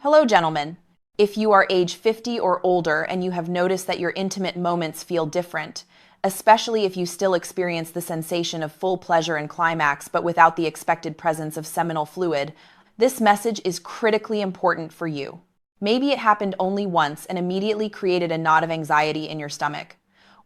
Hello, gentlemen. If you are age 50 or older and you have noticed that your intimate moments feel different, especially if you still experience the sensation of full pleasure and climax but without the expected presence of seminal fluid, this message is critically important for you. Maybe it happened only once and immediately created a knot of anxiety in your stomach.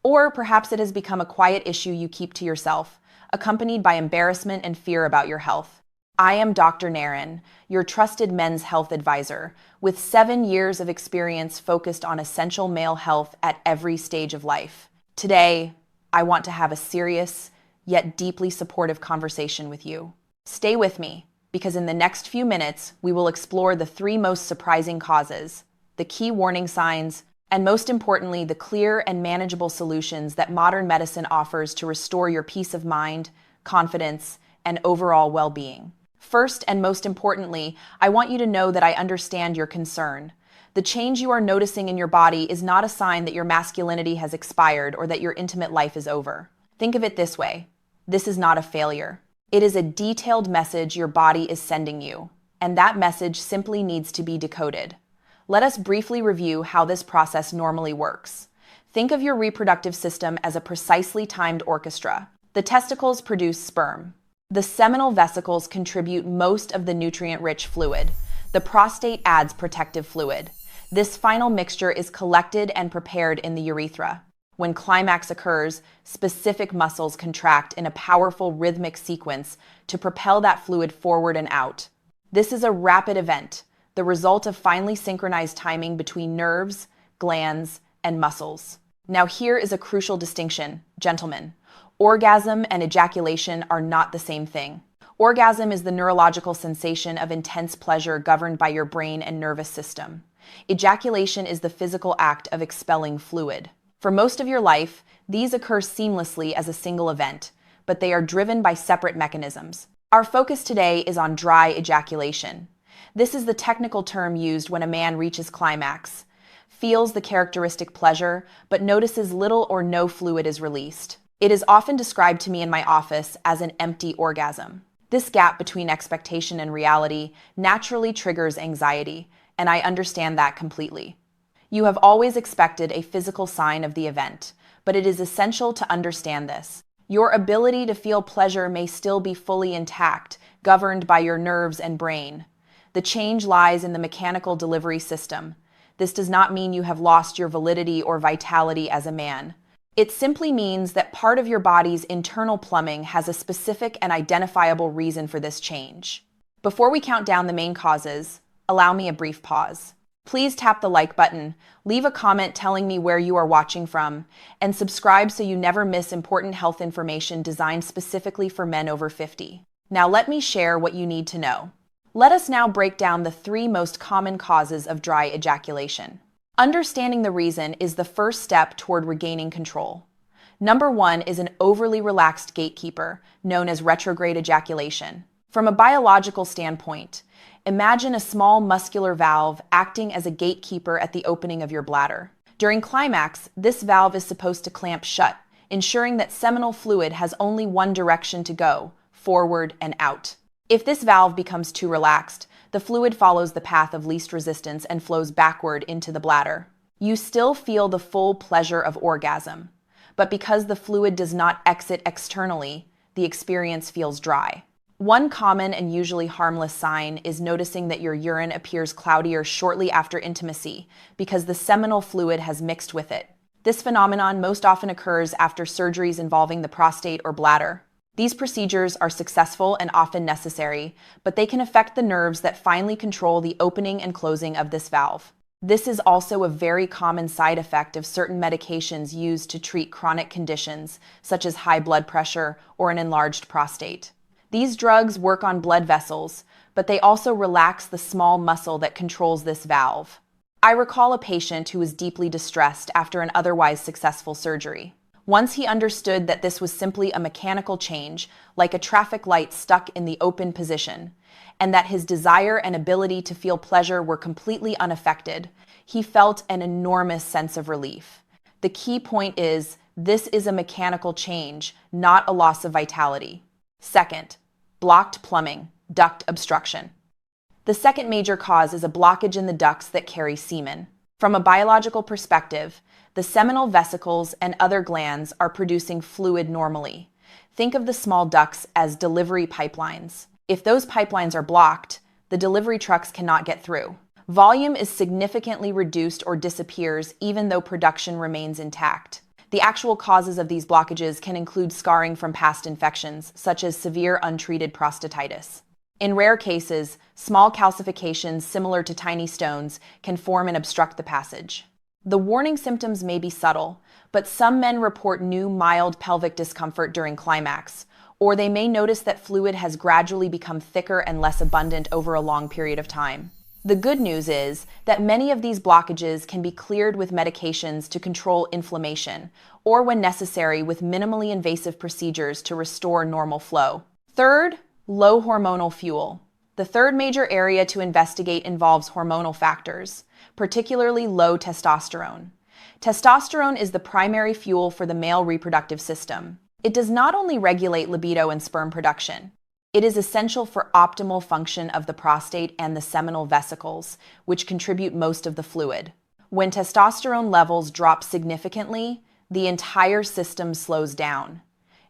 Or perhaps it has become a quiet issue you keep to yourself, accompanied by embarrassment and fear about your health. I am Dr. NAREN, your trusted men's health advisor, with 7 years of experience focused on essential male health at every stage of life. Today, I want to have a serious, yet deeply supportive conversation with you. Stay with me, because in the next few minutes, we will explore the 3 most surprising causes, the key warning signs, and most importantly, the clear and manageable solutions that modern medicine offers to restore your peace of mind, confidence, and overall well-being. First and most importantly, I want you to know that I understand your concern. The change you are noticing in your body is not a sign that your masculinity has expired or that your intimate life is over. Think of it this way. This is not a failure. It is a detailed message your body is sending you, and that message simply needs to be decoded. Let us briefly review how this process normally works. Think of your reproductive system as a precisely timed orchestra. The testicles produce sperm. The seminal vesicles contribute most of the nutrient-rich fluid. The prostate adds protective fluid. This final mixture is collected and prepared in the urethra. When climax occurs, specific muscles contract in a powerful rhythmic sequence to propel that fluid forward and out. This is a rapid event, the result of finely synchronized timing between nerves, glands, and muscles. Now here is a crucial distinction, gentlemen. Orgasm and ejaculation are not the same thing. Orgasm is the neurological sensation of intense pleasure governed by your brain and nervous system. Ejaculation is the physical act of expelling fluid. For most of your life, these occur seamlessly as a single event, but they are driven by separate mechanisms. Our focus today is on dry ejaculation. This is the technical term used when a man reaches climax, feels the characteristic pleasure, but notices little or no fluid is released. It is often described to me in my office as an empty orgasm. This gap between expectation and reality naturally triggers anxiety, and I understand that completely. You have always expected a physical sign of the event, but it is essential to understand this. Your ability to feel pleasure may still be fully intact, governed by your nerves and brain. The change lies in the mechanical delivery system. This does not mean you have lost your validity or vitality as a man. It simply means that part of your body's internal plumbing has a specific and identifiable reason for this change. Before we count down the main causes, allow me a brief pause. Please tap the like button, leave a comment telling me where you are watching from, and subscribe so you never miss important health information designed specifically for men over 50. Now let me share what you need to know. Let us now break down the 3 most common causes of dry ejaculation. Understanding the reason is the first step toward regaining control. Number 1 is an overly relaxed gatekeeper, known as retrograde ejaculation. From a biological standpoint, imagine a small muscular valve acting as a gatekeeper at the opening of your bladder. During climax, this valve is supposed to clamp shut, ensuring that seminal fluid has only one direction to go, forward and out. If this valve becomes too relaxed, the fluid follows the path of least resistance and flows backward into the bladder. You still feel the full pleasure of orgasm, but because the fluid does not exit externally, the experience feels dry. One common and usually harmless sign is noticing that your urine appears cloudier shortly after intimacy because the seminal fluid has mixed with it. This phenomenon most often occurs after surgeries involving the prostate or bladder. These procedures are successful and often necessary, but they can affect the nerves that finally control the opening and closing of this valve. This is also a very common side effect of certain medications used to treat chronic conditions, such as high blood pressure or an enlarged prostate. These drugs work on blood vessels, but they also relax the small muscle that controls this valve. I recall a patient who was deeply distressed after an otherwise successful surgery. Once he understood that this was simply a mechanical change, like a traffic light stuck in the open position, and that his desire and ability to feel pleasure were completely unaffected, he felt an enormous sense of relief. The key point is, this is a mechanical change, not a loss of vitality. Second, blocked plumbing, duct obstruction. The second major cause is a blockage in the ducts that carry semen. From a biological perspective, the seminal vesicles and other glands are producing fluid normally. Think of the small ducts as delivery pipelines. If those pipelines are blocked, the delivery trucks cannot get through. Volume is significantly reduced or disappears even though production remains intact. The actual causes of these blockages can include scarring from past infections, such as severe untreated prostatitis. In rare cases, small calcifications similar to tiny stones can form and obstruct the passage. The warning symptoms may be subtle, but some men report new mild pelvic discomfort during climax, or they may notice that fluid has gradually become thicker and less abundant over a long period of time. The good news is that many of these blockages can be cleared with medications to control inflammation, or when necessary with minimally invasive procedures to restore normal flow. Third, low hormonal fuel. The third major area to investigate involves hormonal factors, particularly low testosterone. Testosterone is the primary fuel for the male reproductive system. It does not only regulate libido and sperm production, it is essential for optimal function of the prostate and the seminal vesicles, which contribute most of the fluid. When testosterone levels drop significantly, the entire system slows down.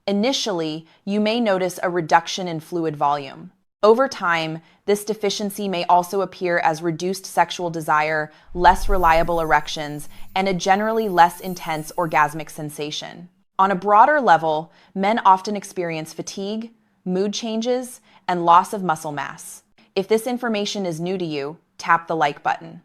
Initially, you may notice a reduction in fluid volume. Over time, this deficiency may also appear as reduced sexual desire, less reliable erections, and a generally less intense orgasmic sensation. On a broader level, men often experience fatigue, mood changes, and loss of muscle mass. If this information is new to you, tap the like button.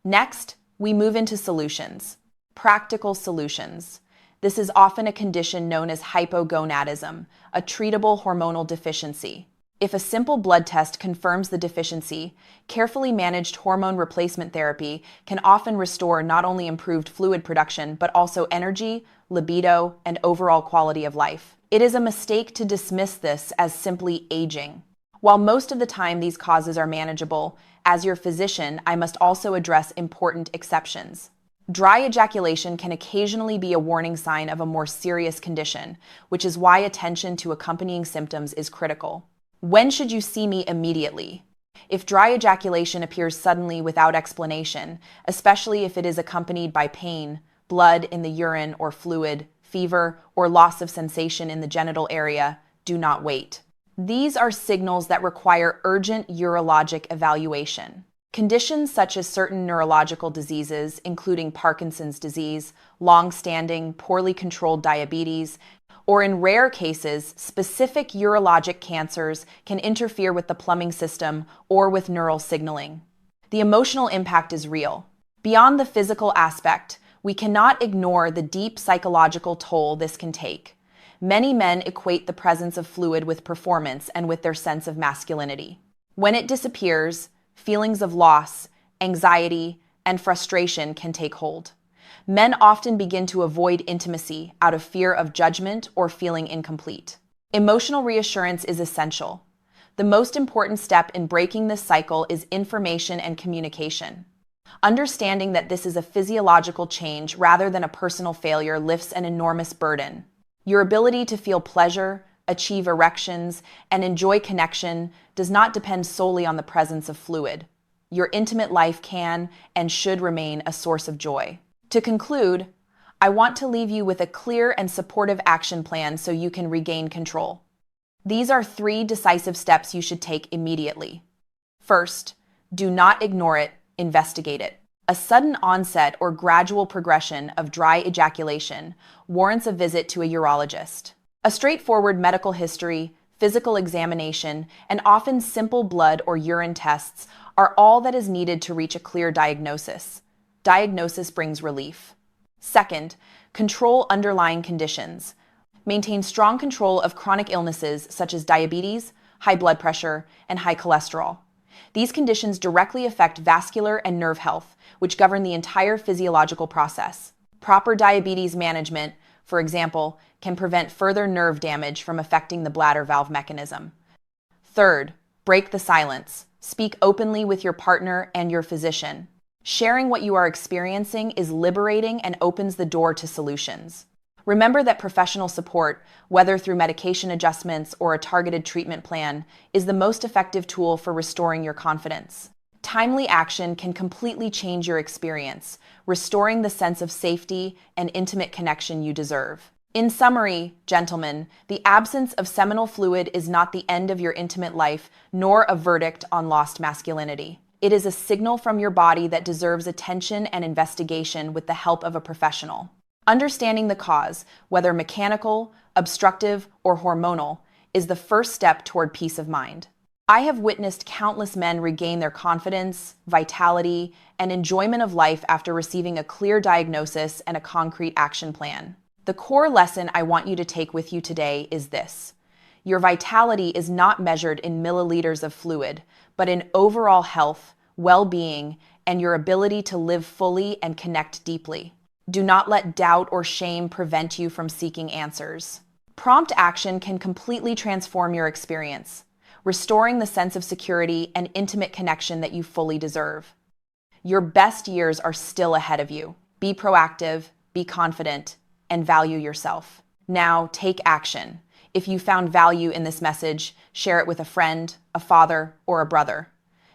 Next, we move into solutions. Practical solutions. This is often a condition known as hypogonadism, a treatable hormonal deficiency. If a simple blood test confirms the deficiency, carefully managed hormone replacement therapy can often restore not only improved fluid production, but also energy, libido, and overall quality of life. It is a mistake to dismiss this as simply aging. While most of the time these causes are manageable, as your physician, I must also address important exceptions. Dry ejaculation can occasionally be a warning sign of a more serious condition, which is why attention to accompanying symptoms is critical. When should you see me immediately? If dry ejaculation appears suddenly without explanation, especially if it is accompanied by pain, blood in the urine or fluid, fever, or loss of sensation in the genital area, do not wait. These are signals that require urgent urologic evaluation. Conditions such as certain neurological diseases, including Parkinson's disease, long-standing, poorly controlled diabetes, or in rare cases, specific urologic cancers can interfere with the plumbing system or with neural signaling. The emotional impact is real. Beyond the physical aspect, we cannot ignore the deep psychological toll this can take. Many men equate the presence of fluid with performance and with their sense of masculinity. When it disappears, feelings of loss, anxiety, and frustration can take hold. Men often begin to avoid intimacy out of fear of judgment or feeling incomplete. Emotional reassurance is essential. The most important step in breaking this cycle is information and communication. Understanding that this is a physiological change rather than a personal failure lifts an enormous burden. Your ability to feel pleasure, achieve erections, and enjoy connection does not depend solely on the presence of fluid. Your intimate life can and should remain a source of joy. To conclude, I want to leave you with a clear and supportive action plan so you can regain control. These are 3 decisive steps you should take immediately. First, do not ignore it, investigate it. A sudden onset or gradual progression of dry ejaculation warrants a visit to a urologist. A straightforward medical history, physical examination, and often simple blood or urine tests are all that is needed to reach a clear diagnosis. Diagnosis brings relief. Second, control underlying conditions. Maintain strong control of chronic illnesses such as diabetes, high blood pressure, and high cholesterol. These conditions directly affect vascular and nerve health, which govern the entire physiological process. Proper diabetes management, for example, can prevent further nerve damage from affecting the bladder valve mechanism. Third, break the silence. Speak openly with your partner and your physician. Sharing what you are experiencing is liberating and opens the door to solutions. Remember that professional support, whether through medication adjustments or a targeted treatment plan, is the most effective tool for restoring your confidence. Timely action can completely change your experience, restoring the sense of safety and intimate connection you deserve. In summary, gentlemen, the absence of seminal fluid is not the end of your intimate life, nor a verdict on lost masculinity. It is a signal from your body that deserves attention and investigation with the help of a professional. Understanding the cause, whether mechanical, obstructive, or hormonal, is the first step toward peace of mind. I have witnessed countless men regain their confidence, vitality, and enjoyment of life after receiving a clear diagnosis and a concrete action plan. The core lesson I want you to take with you today is this: your vitality is not measured in milliliters of fluid, but in overall health, well-being, and your ability to live fully and connect deeply. Do not let doubt or shame prevent you from seeking answers. Prompt action can completely transform your experience, restoring the sense of security and intimate connection that you fully deserve. Your best years are still ahead of you. Be proactive, be confident, and value yourself. Now, take action. If you found value in this message, share it with a friend, a father, or a brother.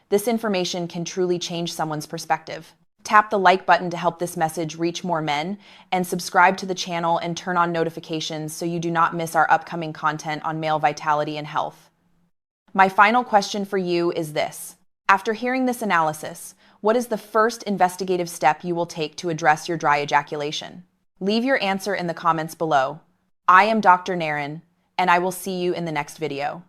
This information can truly change someone's perspective. Tap the like button to help this message reach more men, and subscribe to the channel and turn on notifications so you do not miss our upcoming content on male vitality and health. My final question for you is this: after hearing this analysis, what is the first investigative step you will take to address your dry ejaculation? Leave your answer in the comments below. I am Dr. NAREN, and I will see you in the next video.